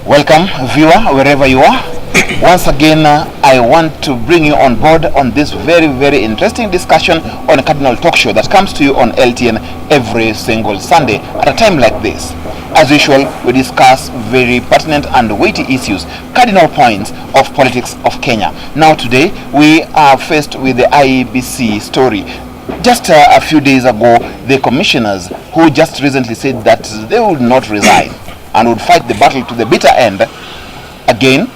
Welcome, viewer, wherever you are. Once again, I want to bring you on board on this very interesting discussion on a Cardinal talk show that comes to you on LTN every single Sunday at a time like this. As usual, we discuss very pertinent and weighty issues, cardinal points of politics of Kenya. Now today, we are faced with the IEBC story. Just a few days ago, the commissioners who just recently said that they would not resign and would fight the battle to the bitter end, again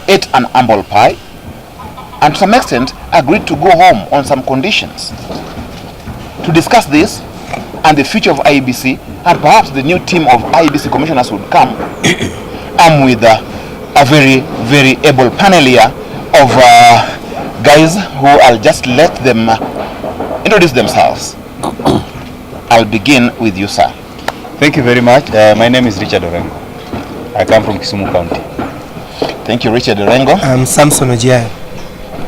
ate an humble pie and to some extent agreed to go home on some conditions. To discuss this and the future of IEBC and perhaps the new team of IEBC commissioners would come, I'm with a very able panel here of guys who I'll just let them introduce themselves. I'll begin with you, sir. Thank you very much. My name is Richard Orengo. I come from Kisumu County. Thank you, Richard Orengo. I'm Samson Ojiai.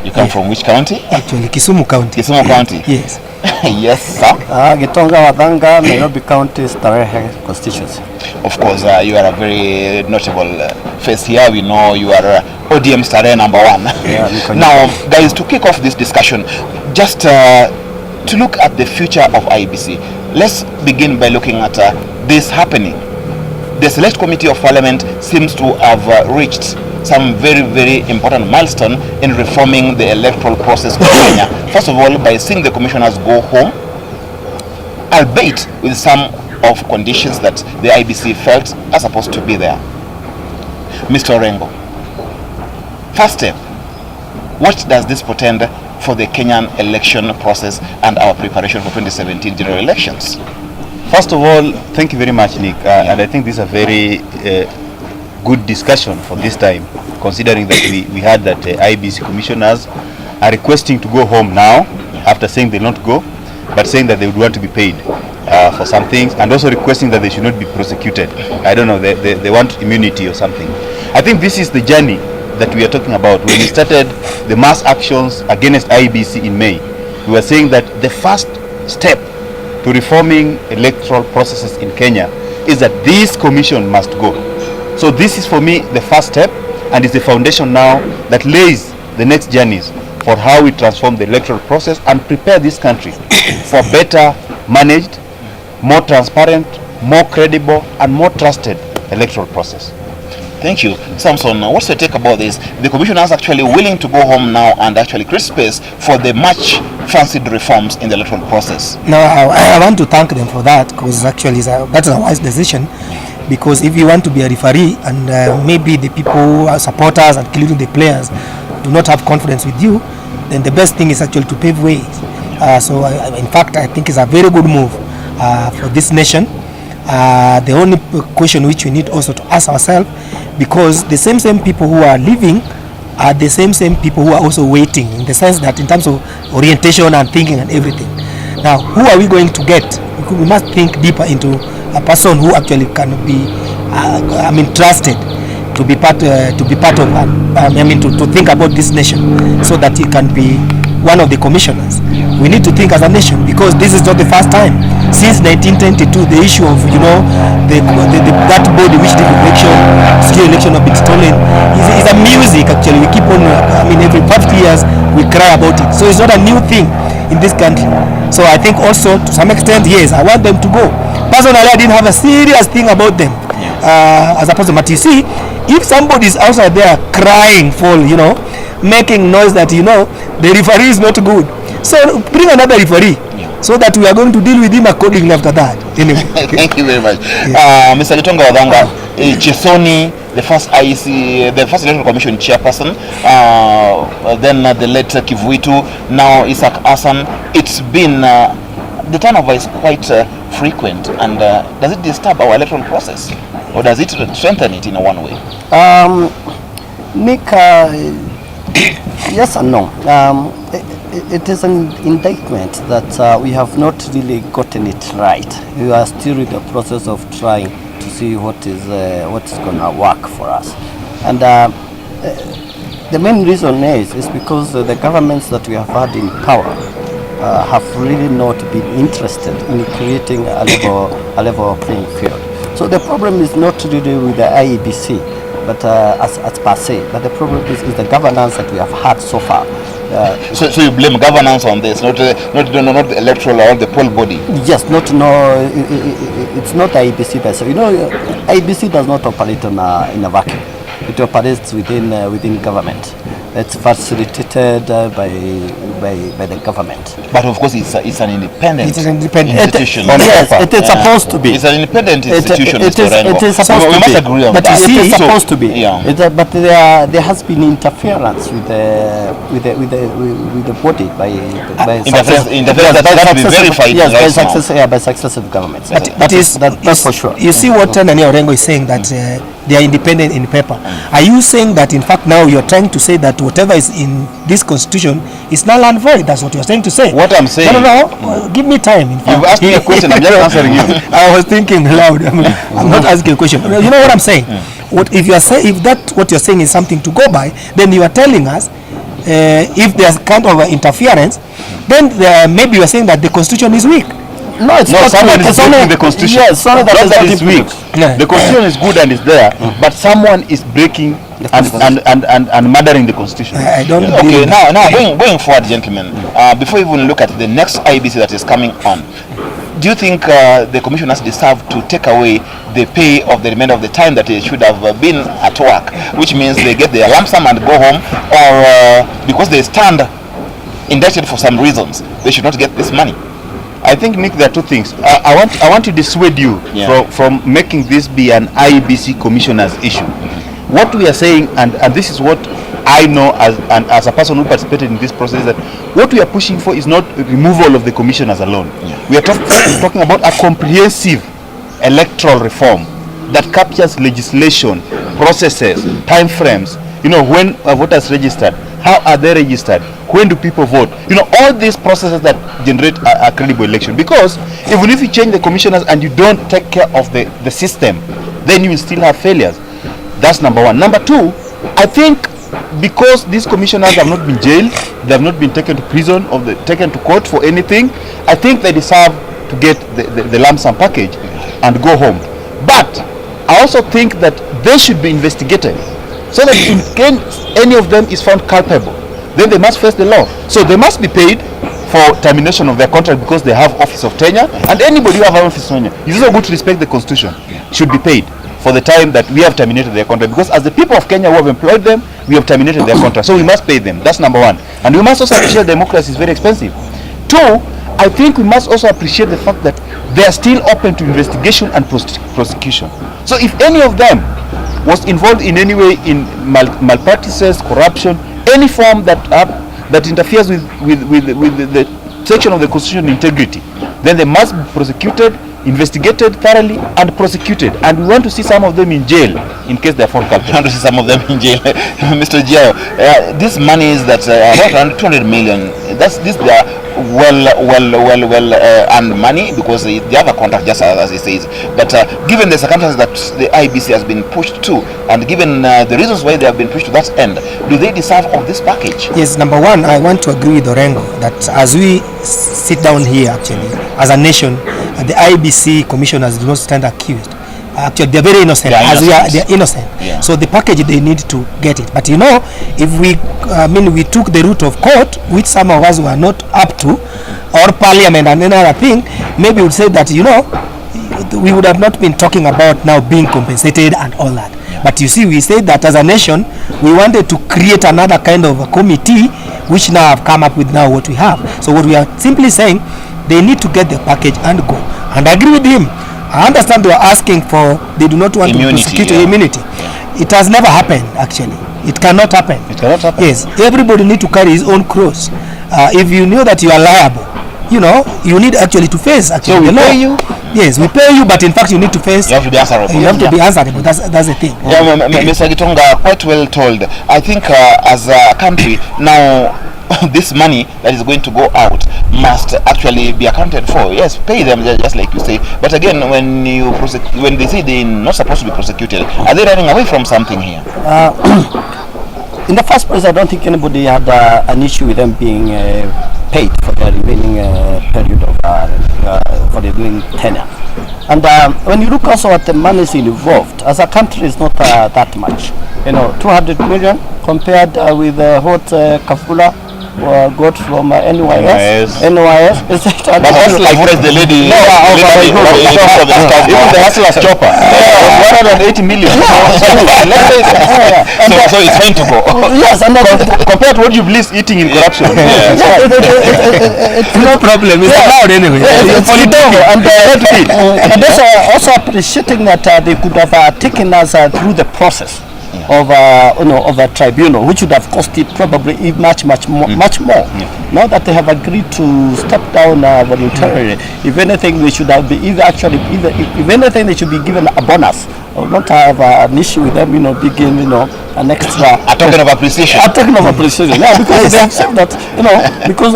You come from which county? Actually, Kisumu County. Kisumu County? Yes. Yes, sir. Gitonga Wadhanga, Nairobi County, Starehe constituency. Of course, you are a very notable face here. We know you are ODM Starehe number one. Yeah, now, guys, to kick off this discussion, just to look at the future of IEBC, let's begin by looking at this happening. The Select Committee of Parliament seems to have reached some very important milestone in reforming the electoral process in Kenya. First of all, by seeing the commissioners go home, albeit with some of conditions that the IEBC felt are supposed to be there. Mr. Orengo, first step, what does this portend for the Kenyan election process and our preparation for 2017 general elections? First of all, thank you very much, Nick. And I think this is a very good discussion for this time, considering that we heard that IEBC commissioners are requesting to go home now, after saying they'll not go, but saying that they would want to be paid for some things, and also requesting that they should not be prosecuted. I don't know, they want immunity or something. I think this is the journey that we are talking about. When we started the mass actions against IEBC in May, we were saying that the first step to reforming electoral processes in Kenya is that this commission must go. So this is for me the first step, and is the foundation now that lays the next journeys for how we transform the electoral process and prepare this country for better managed, more transparent, more credible and more trusted electoral process. Thank you. Samson, what's your take about this? The commissioners actually willing to go home now and actually create space for the much fancied reforms in the electoral process. No, I want to thank them for that, because actually that's a wise decision. Because if you want to be a referee and maybe the people, supporters, including the players, do not have confidence with you, then the best thing is actually to pave ways. So in fact, I think it's a very good move for this nation. The only question which we need also to ask ourselves, because the same people who are leaving are the same people who are also waiting, in the sense that in terms of orientation and thinking and everything. Now, who are we going to get? We must think deeper into a person who actually can be, trusted to be part of, to think about this nation, so that he can be one of the commissioners. We need to think as a nation, because this is not the first time. Since 1922, the issue of, that body which did secure election have been stolen is a music. Actually, we keep on, every 50 years we cry about it. So it's not a new thing in this country. So I think also, to some extent, yes, I want them to go. Personally, I didn't have a serious thing about them as a person. But you see, if somebody is outside there crying for, making noise that, the referee is not good, so bring another referee, so that we are going to deal with him accordingly after that. Anyway. Thank you very much. Mr. Gitonga Wadhanga, Chisoni, the first IEC, the first Electoral Commission chairperson, then the late Kivuitu, now Isaac Hassan. It's been, the turnover is quite frequent, and does it disturb our electoral process, or does it strengthen it in one way? Nick, yes and no. It is an indictment that we have not really gotten it right. We are still in the process of trying to see what is going to work for us. And the main reason is because the governments that we have had in power have really not been interested in creating a level playing field. So the problem is not to do with the IEBC, but as per se, but the problem is the governance that we have had so far. So you blame governance on this, not the electoral or the poll body? Yes, it's not IEBC per se. IEBC does not operate in a vacuum. It operates within government. It's facilitated by the government. But of course, it's an independent institution. Yes, it is supposed to be. It's an independent institution. It is supposed to be. We must agree on but that. You see, it is supposed to be. Yeah. But there has been interference with the body by interference that has to be verified. Yes, by successive governments. That's for sure. You see what Nani Orengo is saying, that they are independent in paper. Are you saying that in fact now you're trying to say that whatever is in this constitution is null and void? That's what you're saying to say. What I'm saying. No. Give me time. In fact. You've asked me a question. I'm just answering you. I was thinking loud. I'm not asking a question. You know what I'm saying? If what you're saying is something to go by, then you are telling us if there's kind of interference, then maybe you are saying that the constitution is weak. No, it's not. Someone is breaking the constitution. Yes, not that is weak. Yeah. The constitution is good and is there, but someone is breaking and murdering the constitution. I don't. Okay, now going forward, gentlemen. Before we even look at the next IBC that is coming on, do you think the commissioners deserve to take away the pay of the remainder of the time that they should have been at work, which means they get their lump sum and go home, or because they stand indicted for some reasons, they should not get this money? I think, Nick, there are two things. I want to dissuade you from making this be an IEBC commissioner's issue. What we are saying, and this is what I know as a person who participated in this process, is that what we are pushing for is not removal of the commissioners alone. We are talking about a comprehensive electoral reform that captures legislation, processes, time frames. When a voter is registered, how are they registered? When do people vote? All these processes that generate a credible election. Because even if you change the commissioners and you don't take care of the system, then you will still have failures. That's number one. Number two, I think because these commissioners have not been jailed, they have not been taken to prison or taken to court for anything, I think they deserve to get the lump sum package and go home. But I also think that they should be investigated, so that in case any of them is found culpable, then they must face the law. So they must be paid for termination of their contract because they have office of tenure, and anybody who have an office of tenure, it's also good to respect the constitution, should be paid for the time that we have terminated their contract, because as the people of Kenya who have employed them, we have terminated their contract, so we must pay them. That's number one. And we must also appreciate democracy is very expensive. Two, I think we must also appreciate the fact that they are still open to investigation and prosecution. So if any of them was involved in any way in malpractices, corruption, any form that interferes with the section of the constitution integrity, then they must be prosecuted, investigated thoroughly, and prosecuted. And we want to see some of them in jail in case they are found culpable. We want to see some of them in jail. Mr. Giayo, this money is that around 200 million. They are well earned money, because they have a contract, just as he says. But given the circumstances that the IBC has been pushed to, and given the reasons why they have been pushed to that end, do they deserve of this package? Yes, number one, I want to agree with Orengo that as we sit down here, actually, as a nation, the IBC commissioners do not stand accused. Actually, they're very innocent. They're innocent. Yeah. So the package, they need to get it. But if we took the route of court, which some of us were not up to, or parliament and another thing, maybe we would say that we would have not been talking about now being compensated and all that. Yeah. But you see, we said that as a nation, we wanted to create another kind of a committee, which now have come up with now what we have. So what we are simply saying, they need to get the package and go. And I agree with him. I understand they are asking for, they do not want immunity, to prosecute immunity. Yeah. It has never happened, actually. It cannot happen. It cannot happen. Yes, everybody need to carry his own cross. If you know that you are liable, you need actually to face actually. So we pay you? Yes, we pay you, but in fact you need to face. You have to be answerable. You have to be answerable. That's the thing. Yeah, Mr. Gitonga, quite well told. I think as a country now, this money that is going to go out must actually be accounted for. Yes, pay them just like you say. But again, when they say they're not supposed to be prosecuted, are they running away from something here? In the first place, I don't think anybody had an issue with them being paid for the remaining period of for the remaining tenure. And when you look also at the monies involved, as a country, it's not that much. 200 million compared with what Kafula got from NYS. Is it? But that's like the lady. No, even the hustler's chopper. 180 million. So it's fine to go. Yes, and compared to what you've least eating in corruption. It's no problem. It's allowed anyway. And also appreciating that they could have taken us through the process of a tribunal, which would have costed probably much more. Now that they have agreed to step down voluntarily, if anything, they should have been if anything, they should be given a bonus. Or not have an issue with them, begin, an extra. A token of appreciation. Yeah, because they have said that, because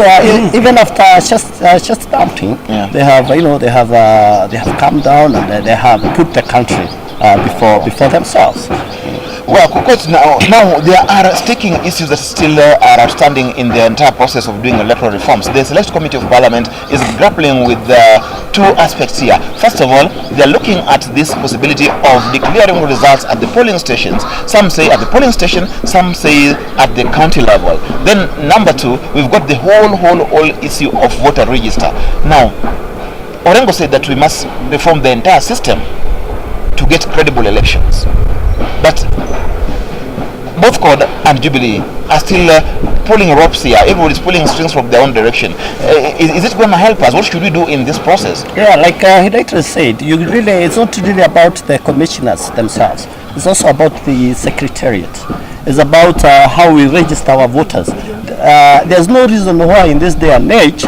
even after just stamping, they have, they have come down and they have put the country before themselves. Well, because now there are sticking issues that still are outstanding in the entire process of doing electoral reforms. The Select Committee of Parliament is grappling with two aspects here. First of all, they are looking at this possibility of declaring results at the polling stations. Some say at the polling station, some say at the county level. Then number two, we've got the whole issue of voter register. Now, Orengo said that we must reform the entire system to get credible elections. But both CORD and Jubilee are still pulling ropes here. Everybody's pulling strings from their own direction. Is it going to help us? What should we do in this process? Yeah, like Hidayat said, it's not really about the commissioners themselves. It's also about the secretariat. It's about how we register our voters. There's no reason why in this day and age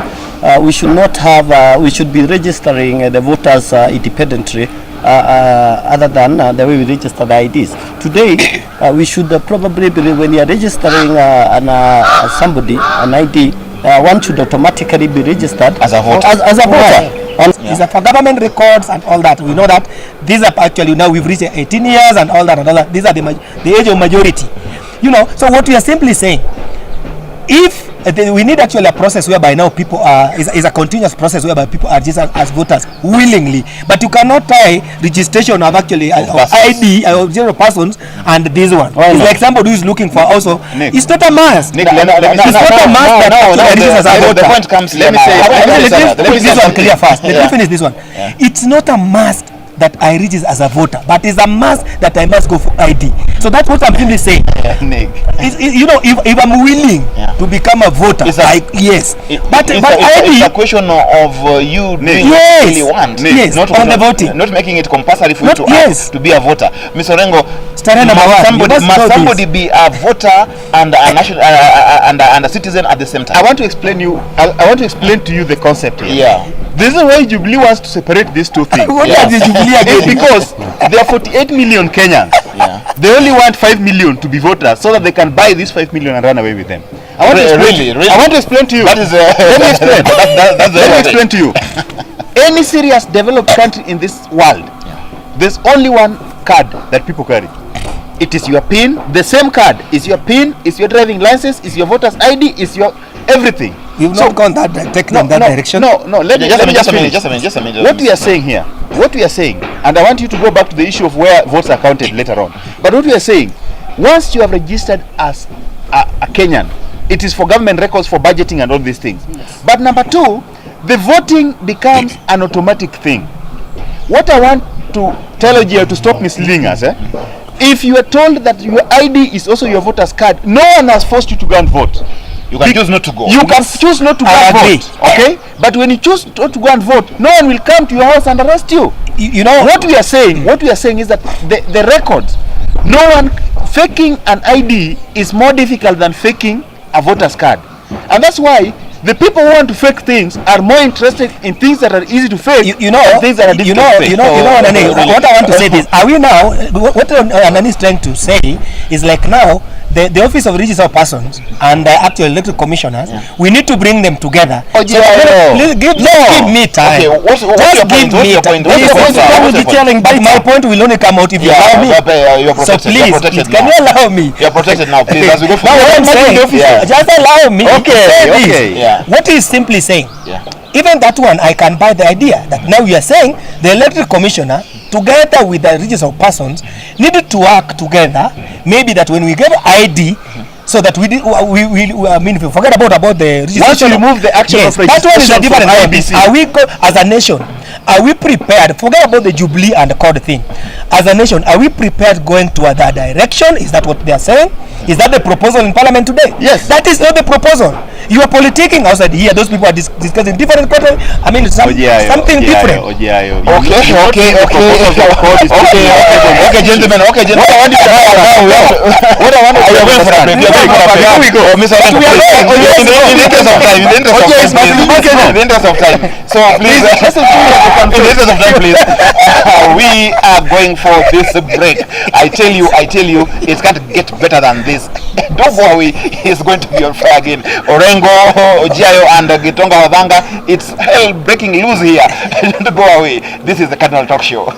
we should not have. We should be registering the voters independently. Other than the way we register the IDs. Today, we should probably be, when you are registering somebody, an ID, one should automatically be registered as a voter. As a voter. It's for government records and all that. We know that these are actually, now we've reached 18 years and all that. These are the age of majority. So what we are simply saying, if we need actually a process whereby now people are is a continuous process whereby people are registered as voters willingly, but you cannot tie registration of actually ID of 0 persons and this one. It's like somebody who is looking for also. Nick, it's not a must. Nick, let me it's not a must that actually registers as a voter. The point comes. Let me this one clear first. Let me finish this one. It's not a must that I register as a voter, but it's a must that I must go for ID. So that's what I'm simply saying. Nick. If I'm willing to become a voter, yes. But ID, it's a question of you doing what you really want. Yes, not on the voting. Not making it compulsory for you to be a voter. Mr. Orengo, must somebody be a voter and a national and a citizen at the same time? I want to explain to you the concept here. Yeah. The reason why Jubilee wants to separate these two things is because there are 48 million Kenyans. Yeah. They only want 5 million to be voters so that they can buy these 5 million and run away with them. I want to explain to you. That is let me explain. Let me explain to you. Any serious developed country in this world, there's only one card that people carry. It is your PIN. The same card is your PIN, is your driving license, is your voter's ID, is your everything. You've not gone that direction. No. Let me just a minute. What we are saying here, and I want you to go back to the issue of where votes are counted later on. But what we are saying, once you have registered as a Kenyan, it is for government records, for budgeting and all these things. Yes. But number two, the voting becomes an automatic thing. What I want to tell you here to stop misleading us, if you are told that your ID is also your voter's card, no one has forced you to go and vote. You can choose not to go. You can choose not to go and vote. Okay? But when you choose not to go and vote, no one will come to your house and arrest you. You know what we are saying? What we are saying is that the records, no one faking an ID is more difficult than faking a voter's card. And that's why the people who want to fake things are more interested in things that are easy to fake than things that are difficult to fake. What I want to say is, are we now, what Anani is trying to say is like now, the Office of Register of Persons and actual elected commissioners, we need to bring them together. Give me time. Okay, what's your point? But my point will only come out if you allow me. So please, can you allow me? You're protected now, please. As we go now what I'm saying, just allow me. Okay. What he's simply saying even that one, I can buy the idea that now you are saying the elected commissioner, together with the register of persons, needed to work together. Maybe that when we get ID, so that I mean, if you forget about the registration. Once you remove the action of registration, that one is a different IBC. Are we as a nation? Are we prepared? Forget about the Jubilee and the code thing. As a nation, are we prepared going to other direction? Is that what they are saying? Is that the proposal in Parliament today? Yes. That is not the proposal. You are politicking outside here. Those people are discussing different questions. I mean, something different. Okay, gentlemen. What I want you to know now, what I want to say, here we go. Mr. In the interest of time. So please, in the interest of time, please. We are going for this break. I tell you, it can't get better than this. Don't worry, it's going to be on fire again. Orengo, Ojiayo, and Gitonga Wadhanga, it's hell breaking loose here. Don't go away. This is the Cardinal Talk Show.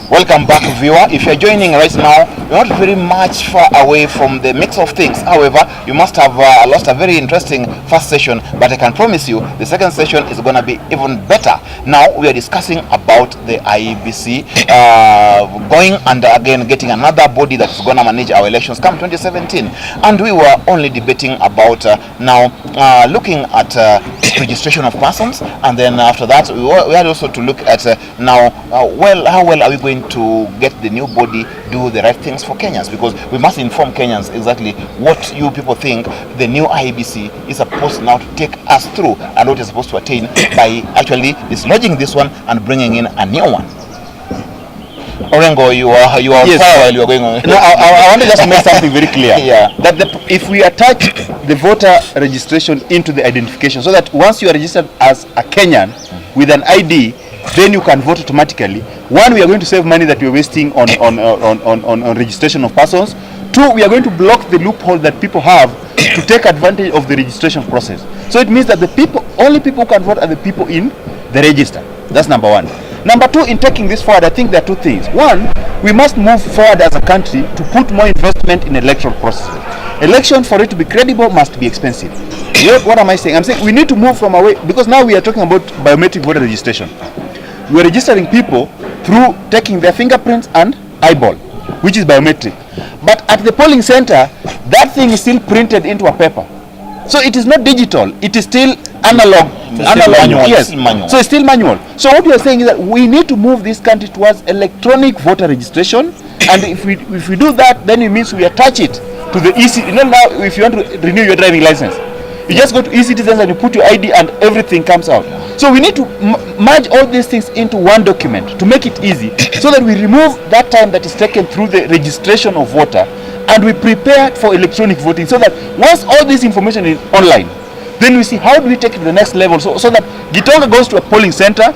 Welcome back, viewer. If you're joining right now, you're not very much far away from the mix of things. However, you must have lost a very interesting first session, but I can promise you the second session is going to be even better. Now we are discussing about the IEBC going and again getting another body that's going to manage our elections come 2017, and we were only debating about now looking at registration of persons, and then after that we had also to look at now how well are we going to get the new body do the right things for Kenyans, because we must inform Kenyans exactly what you people think the new IEBC is supposed now to take us through and what is supposed to attain by actually dislodging this one and bringing in a new one. Orengo, you are yes. While you are going on. No, I want to just make something very clear. Yeah. That if we attach the voter registration into the identification, so that once you are registered as a Kenyan with an ID, then you can vote automatically. One, we are going to save money that we are wasting on registration of persons. Two, we are going to block the loophole that people have to take advantage of the registration process. So it means that only people who can vote are the people in the register. That's number one. Number two, in taking this forward, I think there are two things. One, we must move forward as a country to put more investment in electoral process. Election, for it to be credible, must be expensive. What am I saying? I'm saying we need to move from away, because now we are talking about biometric voter registration. We are registering people through taking their fingerprints and eyeball, which is biometric. But at the polling center, that thing is still printed into a paper. So it is not digital, it is still analog. Manual. Yes. Manual. So it's still manual. So what we are saying is that we need to move this country towards electronic voter registration, and if we do that, then it means we attach it to the now if you want to renew your driving license, you just go to e-citizens and you put your ID and everything comes out. So we need to merge all these things into one document to make it easy, so that we remove that time that is taken through the registration of voter, and we prepare for electronic voting, so that once all this information is online, then we see how do we take it to the next level, so that Gitonga goes to a polling center,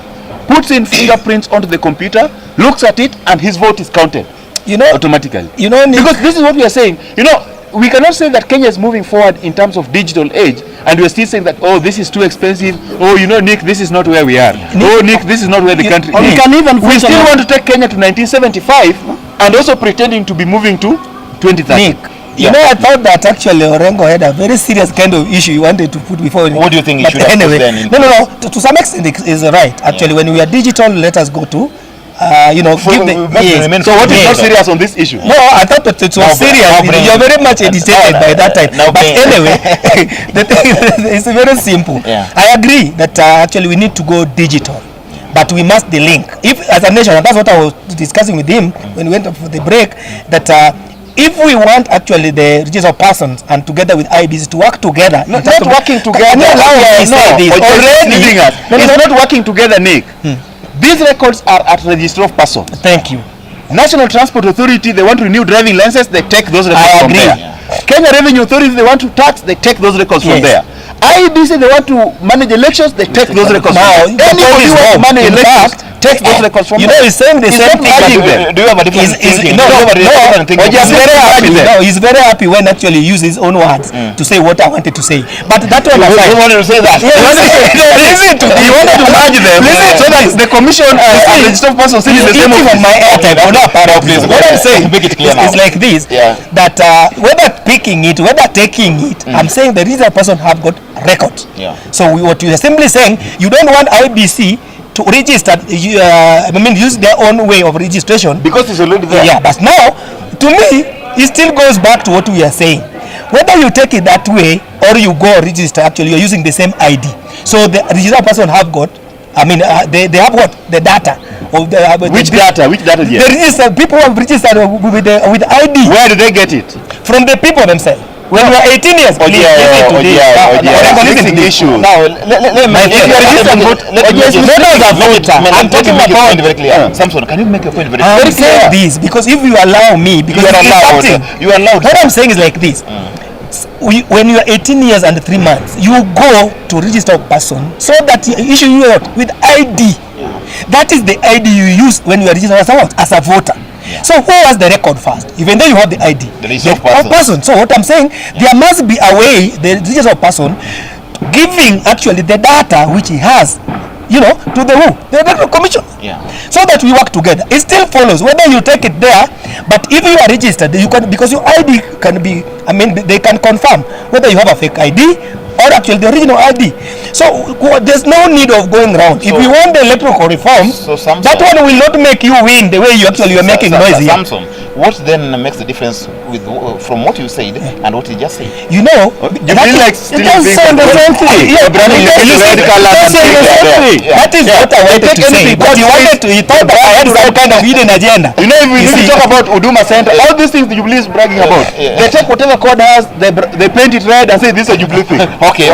puts in fingerprints onto the computer, looks at it, and his vote is counted automatically. Because this is what we are saying. We cannot say that Kenya is moving forward in terms of digital age, and we're still saying that, oh, this is too expensive. Oh, Nick, this is not where we are. Nick, this is not where the country is. We still want to take Kenya to 1975 and also pretending to be moving to 2030. Nick, I thought that actually Orengo had a very serious kind of issue he wanted to put before. What do you think he should have put then? No. To some extent, is right. Actually, when we are digital, let us go to So what is not serious on this issue? No, I thought that it was serious. You're very much agitated by that time. But anyway, the thing is very simple. Yeah. I agree that actually we need to go digital, but we must delink. If as a nation, and that's what I was discussing with him when we went up for the break, that if we want actually the register of persons and together with IBC to work together, not working together. It's not working together, Nick. These records are at Register of Persons. Thank you. National Transport Authority, they want to renew driving licenses, they take those records from there. Kenya Revenue Authority, they want to tax, they take those records from there. IEBC, they want to manage elections, they take those records from there. Anybody who wants to manage elections, take those records from there. You know, he's saying the same thing. Do you have a different thinking? No, he's very happy when actually he uses his own words to say what I wanted to say. But that one aside, he wanted to say that. He wanted to merge them so that the commission and the registered person see the same on my airtime. What I'm saying is like this, that whether picking it, whether taking it, I'm saying the registered person have got record. So what you are simply saying, you don't want IBC to register, use their own way of registration because it's already there. Yeah, but now to me it still goes back to what we are saying. Whether you take it that way or you go register, actually you're using the same ID. So the registered person have got, they have what? The data. Of the, Which data? The register, people have registered with ID. Where do they get it? From the people themselves. When you are 18 years, issues. Now, I'm talking about very clear. Samson, can you make your point very clear? I'm saying this because if you allow me, because you are allowed. What I'm saying is like this. When you are 18 years and 3 months, you go to register a person so that you issue you with ID. That is the ID you use when you are registered as a voter. So who has the record first? Even though you have the ID, the person. So what I'm saying, there must be a way the registered person giving actually the data which he has, to the electoral commission. So that we work together. It still follows whether you take it there, but if you are registered, you can, because your ID can be, they can confirm whether you have a fake ID or actually the original ID. So there's no need of going around. If we want the electoral reform, that one will not make you win the way you actually are making noise here. Samson, what then makes the difference with from what you said and what you just said? You feel like still saying the same thing. That is what I wanted to say. But he thought that I had some kind of hidden agenda. If you talk about Huduma Center, all these things the Jubilee is bragging about, they take whatever code has, they paint it red and say this is a Jubilee thing. Okay.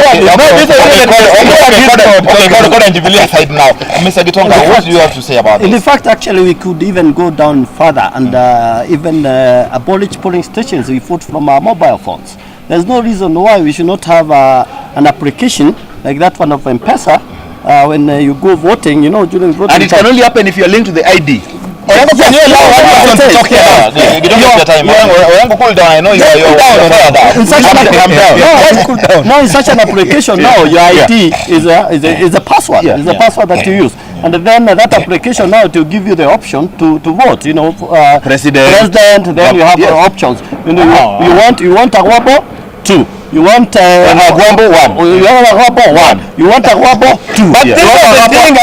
Jubilee aside now. Mr. Gitonga, what do you have to say about this? In fact, actually, we could even go down further and even abolish polling stations we vote from our mobile phones. There's no reason why we should not have an application like that one of M-Pesa when you go voting, during voting. And it can only happen if you're linked to the ID. You don't have the time. Cool down. I know you're in such an application now, your ID is a password. It's a password that you use. And then that application now to give you the option to vote. President. Then you have options. You want Agwabo 2. You want Agwabo 1. You want Agwabo 1. You want Agwabo 2. But this is the thing.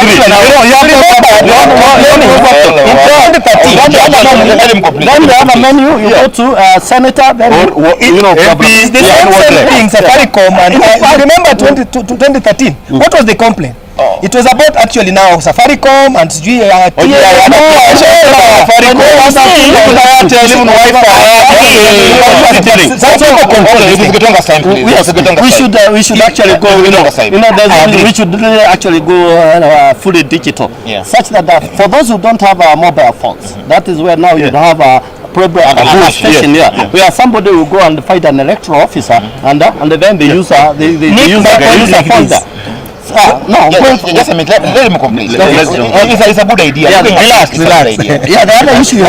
Then the other menu, you go to senator. Then it's the same thing. Safaricom and I remember 2013. What was the complaint? It was about actually now Safaricom and we should actually go. We should actually go fully digital, such that for those who don't have mobile phones, that is where now you have a problem station where somebody will go and find an electoral officer and then they use a phone there. Just a minute. Let him complete. It's a good idea. Relax. The other issue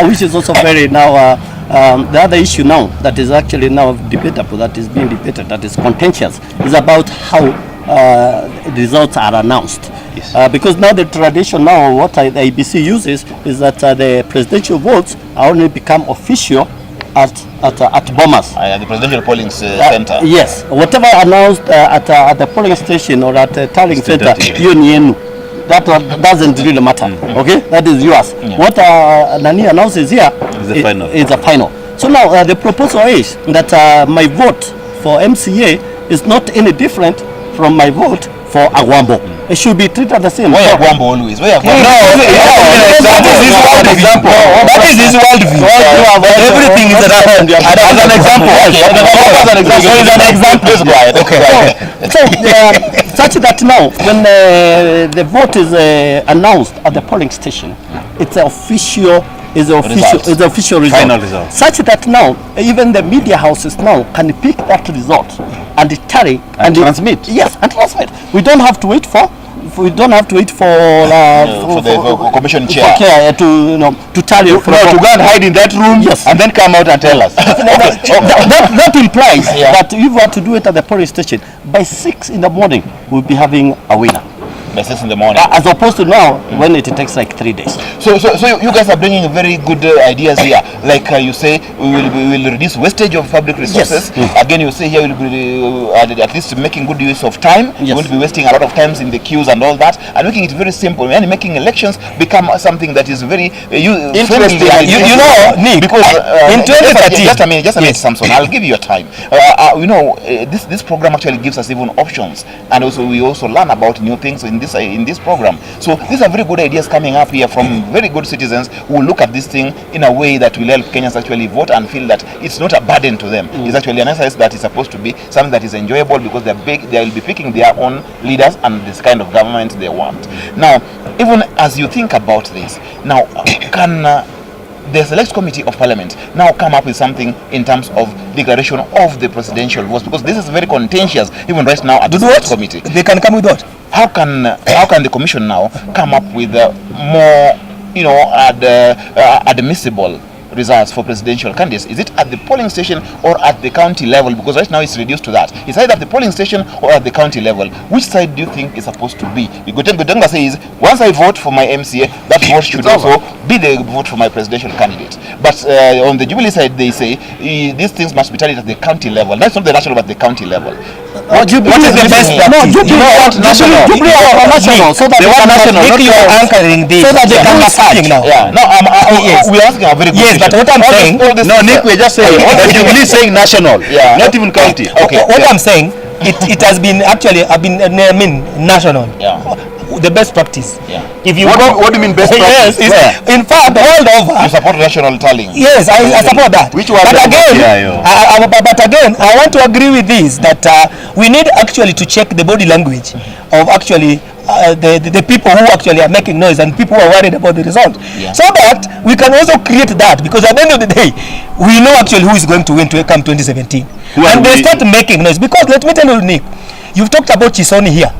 which is also very now the other issue now that is actually now debatable, that is being debated, that is contentious, is about how results are announced. Because now the tradition now, what the IBC uses is that the presidential votes are only become official at Bomas. The presidential polling center. Yes, whatever announced at the polling station or at the tallying center, that doesn't really matter. Okay, that is yours. What Nani announces here is the final. So now the proposal is that my vote for MCA is not any different from my vote for Agwambo. It should be treated the same. Why Agwambo always? Why Agwambo? That is his world example. That is his world view. Everything is an example. As an example. So such that now when the vote is announced at the polling station, it's an official is the official result. Final result. Such that now even the media houses now can pick that result and tally And transmit. Yes, and transmit. We don't have to wait for for the commission chair to tally. To go and hide in that room, yes, and then come out and tell us. that implies that if we were to do it at the polling station, by 6 in the morning we'll be having a winner. by 6 in the morning. As opposed to now, when it takes like 3 days. So you guys are bringing very good ideas here. Like you say, we will reduce wastage of public resources. Yes. Again, you say here we'll be at least making good use of time. Yes. We won't be wasting a lot of times in the queues and all that, and making it very simple and making elections become something that is very Interesting. You know, Nick, because in 2013, just a minute, Samson. I'll give you your time. This program actually gives us even options, and also we also learn about new things in this program. So these are very good ideas coming up here from very good citizens who will look at this thing in a way that will help Kenyans actually vote and feel that it's not a burden to them. It's actually an exercise that is supposed to be something that is enjoyable because they will be picking their own leaders and this kind of government they want. Now, even as you think about this, now can the Select Committee of Parliament now come up with something in terms of declaration of the presidential votes, because this is very contentious even right now at the Select Committee. They can come with what? How can the Commission now come up with more, admissible results for presidential candidates? Is it at the polling station or at the county level? Because right now it's reduced to that. It's either at the polling station or at the county level. Which side do you think is supposed to be? Gutanga says, once I vote for my MCA, that vote should also be the vote for my presidential candidate. But on the Jubilee side, they say these things must be tallied at the county level. That's not the national, but the county level. Jubilee is the best practice. No, Jubilee are national. So that they want national, not you anchoring this. So that they can decide now. Yeah, no, we're asking a very good Yes, but what I'm saying, No, Nick, we're just saying, Jubilee is saying national, not even county. Okay. what I'm saying, it has been actually, national. Yeah. The best practice. Yeah. If you What do you mean best practice? Yes, in fact, world over. You support national tallying? Yes, I support that. Which one? But again, I want to agree with this that we need actually to check the body language of actually the people who actually are making noise and people who are worried about the result, so that we can also create that, because at the end of the day, we know actually who is going to win to come 2017, and they start making noise. Because let me tell you, Nick, you've talked about Chisoni here.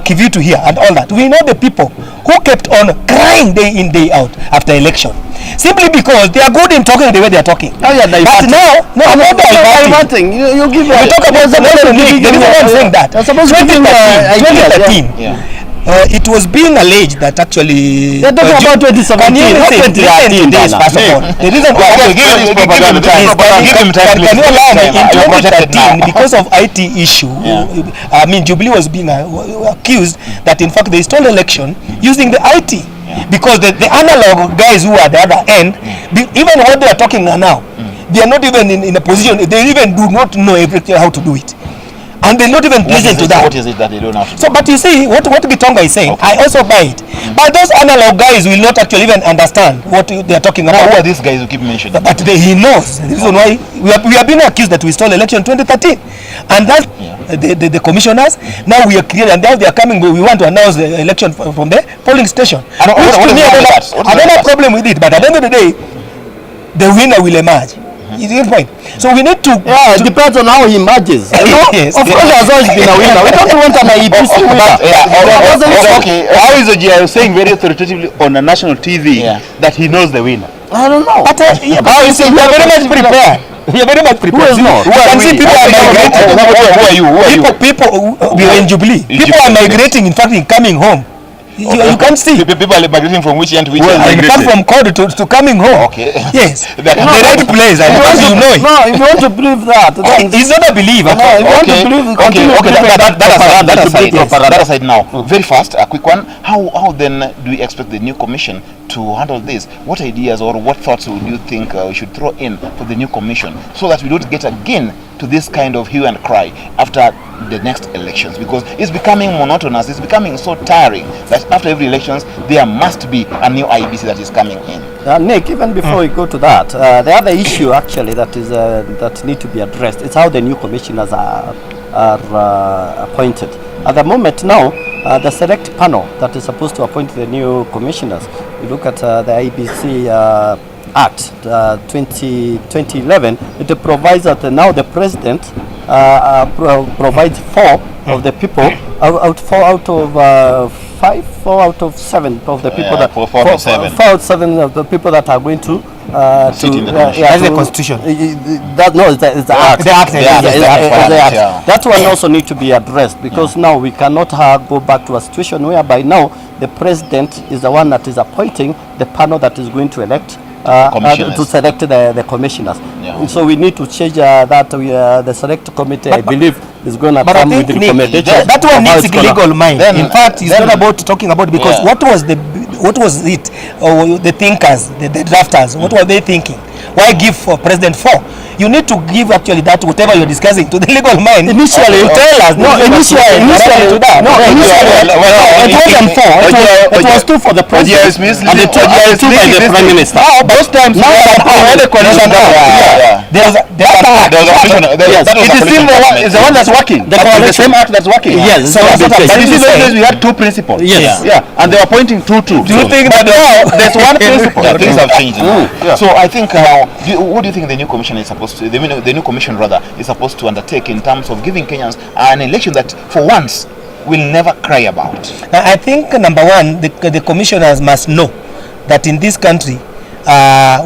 Kivitu here and all that. We know the people who kept on crying day in, day out after election, simply because they are good in talking the way they are talking. Oh yeah, but now, I'm not diverting. You give We talk about the reason why I'm saying that. 2013. It was being alleged that actually they're talking about 2017, not 2013. First of all, the reason why can you allow me, in 2013, because of IT issue, Jubilee was being accused that in fact they stole election using the IT, because the analog guys who are at the other end, even what they are talking now, they are not even in a position, they even do not know everything how to do it. And they're not even pleasant to that. What is it that they don't have to do? So, but you see, what Gitonga is saying, I also buy it. But those analog guys will not actually even understand what they are talking about. Who are these guys who keep mentioning? But he knows. The reason why we have been accused that we stole election 2013. And that the commissioners, now we are clear, and now they are coming, we want to announce the election from the polling station. I don't have a problem with it, but at the end of the day, the winner will emerge. Is your point? So we need to. Yeah, it depends on how he emerges. Yes. Of course, there's always been a winner. We don't want an IEBC winner. Okay. How is OGI saying very authoritatively on a national TV that he knows the winner? I don't know. But how you say we are very much prepared. We are very much prepared. Who is not? You can see people are migrating. Who are you? People we are in Jubilee. People are migrating. In fact, in coming home. You can't see. People are migrating from which end to which end? In fact, from Kodu to coming home. Okay. Yes. The right place. And you know it. No, if you want to believe that, he's not a believer. No, if you want to believe, that aside now. Very fast, a quick one. How then do we expect the new commission to handle this? What ideas or what thoughts would you think we should throw in for the new commission, so that we don't get again to this kind of hue and cry after the next elections? Because it's becoming monotonous, it's becoming so tiring that after every elections there must be a new IBC that is coming in. Nick, even before we go to that, the other issue actually that need to be addressed is how the new commissioners are appointed. At the moment now, the select panel that is supposed to appoint the new commissioners. You look at the IBC Act 2011, it provides that now the president provides 4 of the people, 4 out of 5, 4 out of 7 of the people that 4 out of 7. 4 out of 7 of the people that are going to sit in the commission. That's the constitution. That no, it's the act. The act. The act. Yeah. That one also need to be addressed because now we cannot go back to a situation whereby now the president is the one that is appointing the panel that is going to elect to select the commissioners. Yeah. So we need to change that. The select committee, I believe, is going to But I come with think the recommendation. that one needs legal mind. Then- In fact, it's not about talking about because Yeah. what was it, or the thinkers, the drafters, what were they thinking? Why give for President 4? You need to give actually that whatever you're discussing to the legal mind. Initially, tell us. No, initially to that. No, initially, it wasn't 4. It was 2 for the president and the 2 by the prime minister. Those times Now the coalition there's a it is still the one that's working. The same act that's working. Yes, So that's what I'm But you see, those days we had 2 principles. Yes. Yeah, and they were pointing 2. Do you think that now There's one principle. Yeah, Things have changed. Yeah. So I think, what do you think the new commission is supposed to? The new commission rather is supposed to undertake in terms of giving Kenyans an election that, for once, will never cry about. I think number one, the commissioners must know that in this country,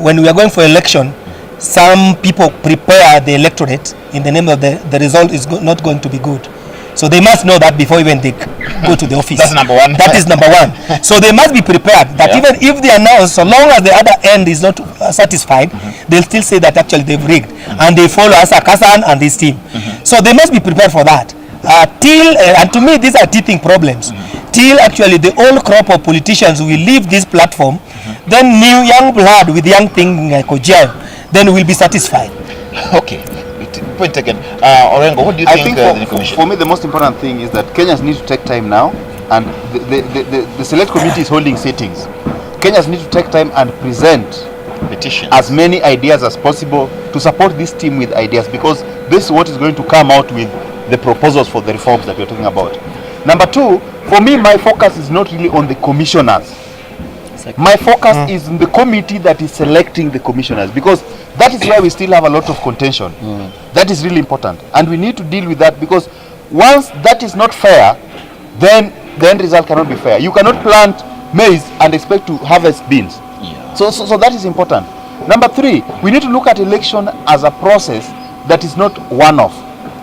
when we are going for election, some people prepare the electorate in the name of the result is not going to be good. So they must know that before even they go to the office. That's number one. That is number one. So they must be prepared that even if they announce, so long as the other end is not satisfied, they'll still say that actually they've rigged. And they follow Asa Kasan and his team. So they must be prepared for that. And to me, these are teething problems. Till actually the old crop of politicians will leave this platform, then new young blood with young thinking like Okello, then we'll be satisfied. Okay. Point taken. Orengo, what do you I think? think for me the most important thing is that Kenyans need to take time now, and the select committee is holding sittings. Kenyans need to take time and present Petitions. as many ideas as possible to support this team with ideas, because this is what is going to come out with the proposals for the reforms that we're talking about. Number 2, for me, my focus is not really on the commissioners. My focus is in the committee that is selecting the commissioners, because that is where we still have a lot of contention. That is really important, and we need to deal with that, because once that is not fair, then the end result cannot be fair. You cannot plant maize and expect to harvest beans. So that is important. Number 3, we need to look at election as a process that is not one-off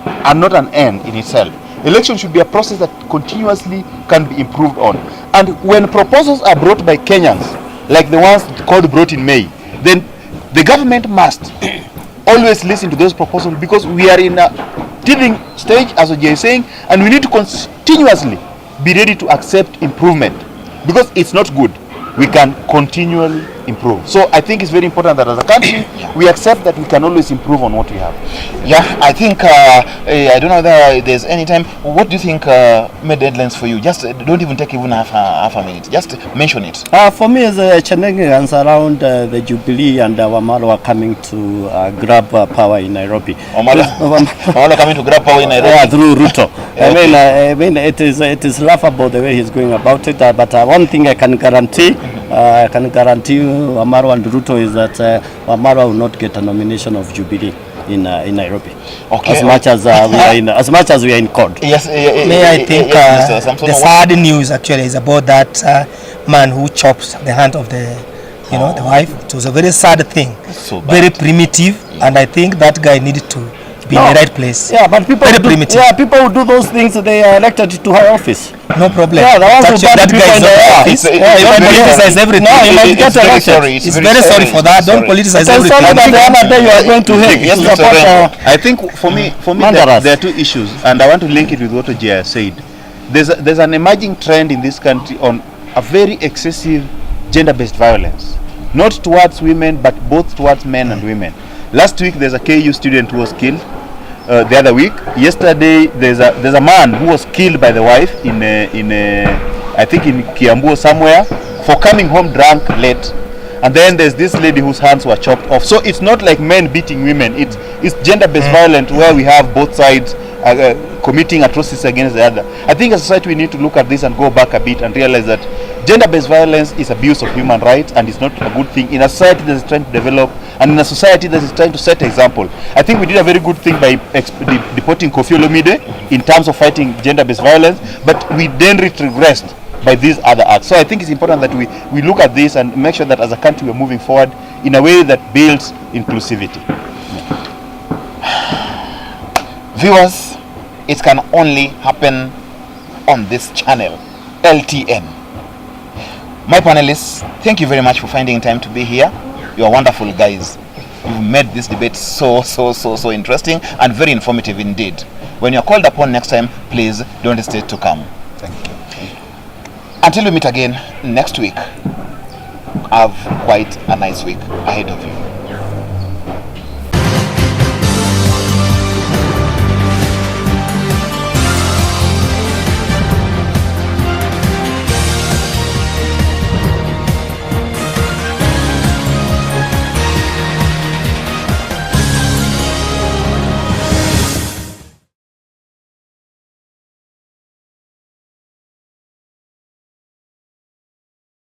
and not an end in itself. Election should be a process that continuously can be improved on. And when proposals are brought by Kenyans, like the ones called brought in May, then the government must always listen to those proposals, because we are in a teething stage, as Oji is saying, and we need to continuously be ready to accept improvement, because it's not good. We can continually improve. So I think it's very important that as a country we accept that we can always improve on what we have. Yeah, I think I don't know whether there's any time. What do you think made deadlines for you? Just don't even take even half a minute. Just mention it. For me, as Chenegans around the Jubilee and Wamalo are coming to grab power in Nairobi. Wamalo coming to grab power in Nairobi. Yeah, through Ruto. I mean, it is laughable the way he's going about it. But one thing I can guarantee Wamaro and Ruto is that Wamaro will not get a nomination of Jubilee in Nairobi. Okay. As much as we are in court. Yes. May I think the sad news actually is about that man who chops the hand of the the wife. It was a very sad thing. So bad. Very primitive, and I think that guy needed to be in the right place. Yeah, but people very who do, primitive. yeah, people who do those things, they are elected to high office. No problem. Yeah, the ones who Actually, that ban people guy is in not the in office. It's- Yeah, you it's don't very politicize sorry. everything. No, you must get It's very elected. sorry. It's very sorry for that. Don't politicize Tell everything. somebody that the other day you are going to hate. Yes, You Mr. support, Rengo. I think for me Mandaras. there are 2 issues, and I want to link it with what Oji said. There's an emerging trend in this country on a very excessive gender-based violence, not towards women but both towards men and women. Last week there's a KU student who was killed. The other week, yesterday, there's a man who was killed by the wife in I think in Kiambu or somewhere, for coming home drunk late. And then there's this lady whose hands were chopped off. So it's not like men beating women. It's gender-based violence, where we have both sides committing atrocities against the other. I think as a society we need to look at this and go back a bit and realize that gender-based violence is abuse of human rights and it's not a good thing in a society that is trying to develop and in a society that is trying to set example. I think we did a very good thing by deporting Kofi Olomide in terms of fighting gender-based violence, but we then regressed by these other acts. So I think it's important that we look at this and make sure that as a country we're moving forward in a way that builds inclusivity. Viewers, it can only happen on this channel, LTN. My panelists, thank you very much for finding time to be here. You are wonderful guys. You've made this debate so interesting and very informative indeed. When you're called upon next time, please don't hesitate to come. Thank you. Until we meet again next week, have quite a nice week ahead of you.